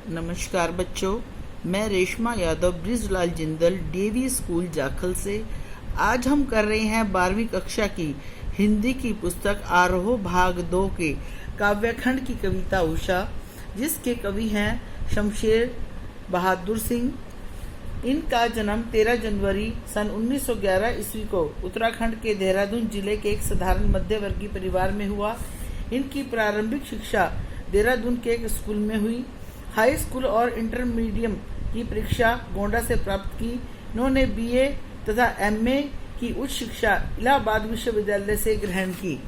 नमस्कार बच्चों, मैं रेशमा यादव ब्रिजलाल जिंदल डीवी स्कूल जाखल से। आज हम कर रहे हैं 12वीं कक्षा की हिंदी की पुस्तक आरोह भाग 2 के काव्यखंड की कविता उषा, जिसके कवि हैं शमशेर बहादुर सिंह। इनका जन्म 13 जनवरी सन 1911 ईस्वी को उत्तराखंड के देहरादून जिले के एक साधारण मध्यवर्गीय परिवार में हुआ। इनकी प्रारंभिक शिक्षा देहरादून के एक स्कूल में हुई। हाई स्कूल और इंटरमीडियम की परीक्षा गोंडा से प्राप्त की। इन्होंने बीए तथा एमए की उच्च शिक्षा इलाहाबाद विश्वविद्यालय से ग्रहण की।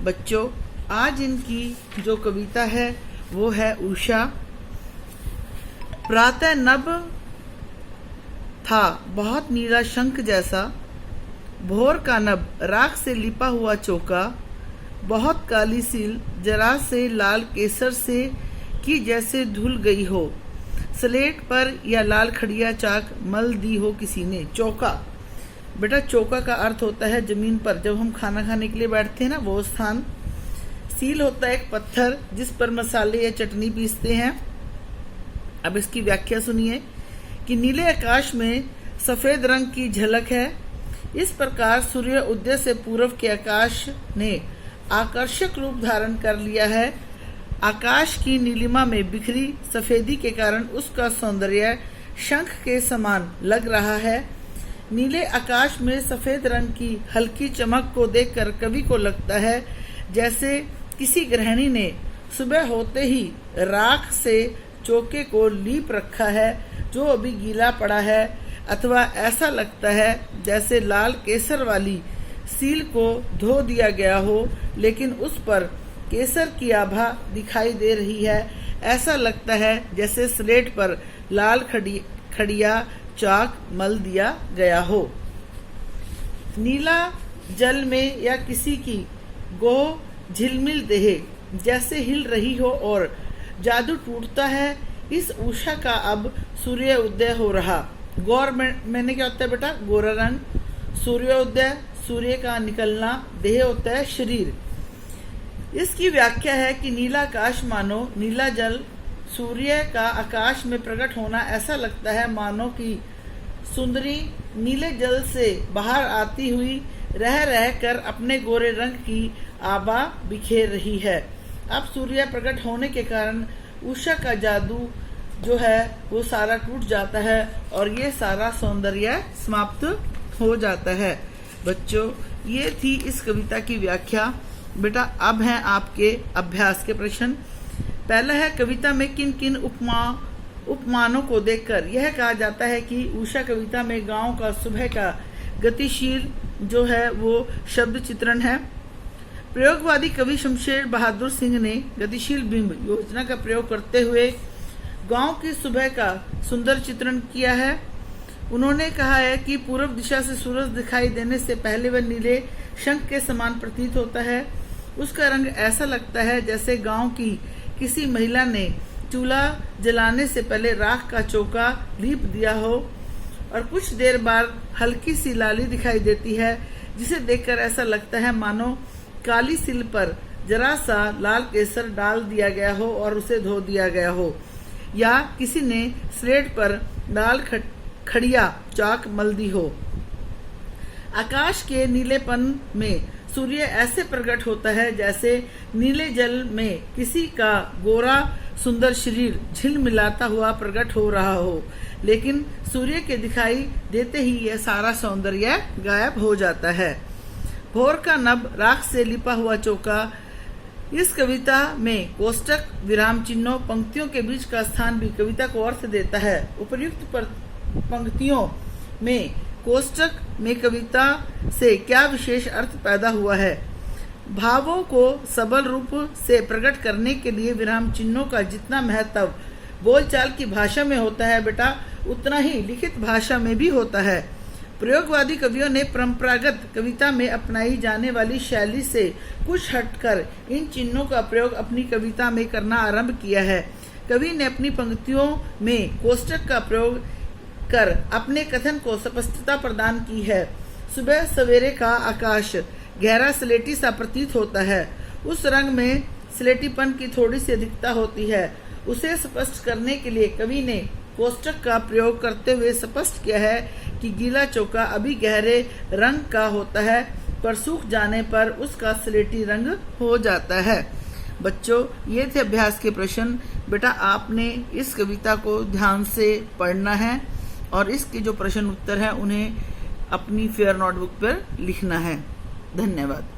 बच्चों, आज इनकी जो कविता है वो है उषा। प्रातः नभ था बहुत नीला शंख जैसा, भोर का नभ राख से लिपा हुआ चौका, बहुत काली सील जरा से लाल केसर से कि जैसे धुल गई हो, स्लेट पर या लाल खड़िया चाक मल दी हो किसी ने। चौका, बेटा चौका का अर्थ होता है जमीन पर जब हम खाना खाने के लिए बैठते हैं ना, वो स्थान। सील होता है एक पत्थर जिस पर मसाले या चटनी पीसते हैं। अब इसकी व्याख्या सुनिए कि नीले आकाश में सफेद रंग की झलक है। इस प्रकार सूर्य उदय से पूर्व के आकाश ने आकर्षक रूप धारण कर लिया है। आकाश की नीलिमा में बिखरी सफेदी के कारण उसका सौंदर्य शंख के समान लग रहा है। नीले आकाश में सफेद रंग की हल्की चमक को देखकर कवि को लगता है जैसे किसी गृहिणी ने सुबह होते ही राख से चौके को लीप रखा है जो अभी गीला पड़ा है, अथवा ऐसा लगता है जैसे लाल केसर वाली सील को धो दिया गया हो, लेकिन उस पर केसर की आभा दिखाई दे रही है। ऐसा लगता है जैसे स्लेट पर लाल खड़िया चाक मल दिया गया हो। नीला जल में या किसी की गोह झिलमिल देह जैसे हिल रही हो और जादू टूटता है। इस उषा का अब सूर्य उदय हो रहा। गौर मैंने क्या होता है बेटा? गोरा रंग। सूर्योदय, सूर्य का निकलना। देह होता है शरीर। इसकी व्याख्या है कि नीला आकाश मानो नीला जल, सूर्य का आकाश में प्रकट होना ऐसा लगता है मानो कि सुंदरी नीले जल से बाहर आती हुई रह रह कर अपने गोरे रंग की आभा बिखेर रही है। अब सूर्य प्रकट होने के कारण उषा का जादू जो है वो सारा टूट जाता है और ये सारा सौंदर्य समाप्त हो जाता है। बच्चों, ये थी इस कविता की व्याख्या। बेटा अब हैं आपके अभ्यास के प्रश्न। पहला है, कविता में किन किन उपमानों को देखकर यह कहा जाता है कि उषा कविता में गांव का सुबह का गतिशील जो है वो शब्द चित्रण है। प्रयोगवादी कवि शमशेर बहादुर सिंह ने गतिशील बिंब योजना का प्रयोग करते हुए गांव की सुबह का सुंदर चित्रण किया है। उन्होंने कहा है कि पूर्व दिशा से सूरज दिखाई देने से पहले वह नीले शंख के समान प्रतीत होता है। उसका रंग ऐसा लगता है जैसे गांव की किसी महिला ने चूल्हा जलाने से पहले राख का चौका लीप दिया हो, और कुछ देर बाद हल्की सी लाली दिखाई देती है जिसे देखकर ऐसा लगता है मानो काली सिल पर जरा सा लाल केसर डाल दिया गया हो और उसे धो दिया गया हो, या किसी ने स्लेट पर लाल खड़िया चाक मल दी हो। आकाश के नीलेपन में सूर्य ऐसे प्रकट होता है जैसे नीले जल में किसी का गोरा सुंदर शरीर झिलमिलाता हुआ प्रकट हो रहा हो, लेकिन सूर्य के दिखाई देते ही यह सारा सौंदर्य गायब हो जाता है। भोर का नभ राख से लिपा हुआ चौका। इस कविता में कोष्टक, विराम चिन्हों, पंक्तियों के बीच का स्थान भी कविता को अर्थ देता है। उपर्युक्त पंक्तियों में कोष्टक में कविता से क्या विशेष अर्थ पैदा हुआ है? भावों को सबल रूप से प्रकट करने के लिए विराम चिन्हों का जितना महत्व बोलचाल की भाषा में होता है बेटा, उतना ही लिखित भाषा में भी होता है। प्रयोगवादी कवियों ने परंपरागत कविता में अपनाई जाने वाली शैली से कुछ हटकर इन चिन्हों का प्रयोग अपनी कविता में करना आरंभ किया है। कवि ने अपनी पंक्तियों में कोष्टक का प्रयोग कर अपने कथन को स्पष्टता प्रदान की है। सुबह सवेरे का आकाश गहरा स्लेटी सा प्रतीत होता है। उस रंग में स्लेटीपन की थोड़ी सी अधिकता होती है उसे स्पष्ट करने के लिए कवि ने कोष्ठक का प्रयोग करते हुए स्पष्ट किया है कि गीला चौका अभी गहरे रंग का होता है, पर सूख जाने पर उसका स्लेटी रंग हो जाता है। बच्चों, ये थे अभ्यास के प्रश्न। बेटा, आपने इस कविता को ध्यान से पढ़ना है और इसके जो प्रश्न उत्तर हैं उन्हें अपनी फेयर नोटबुक पर लिखना है। धन्यवाद।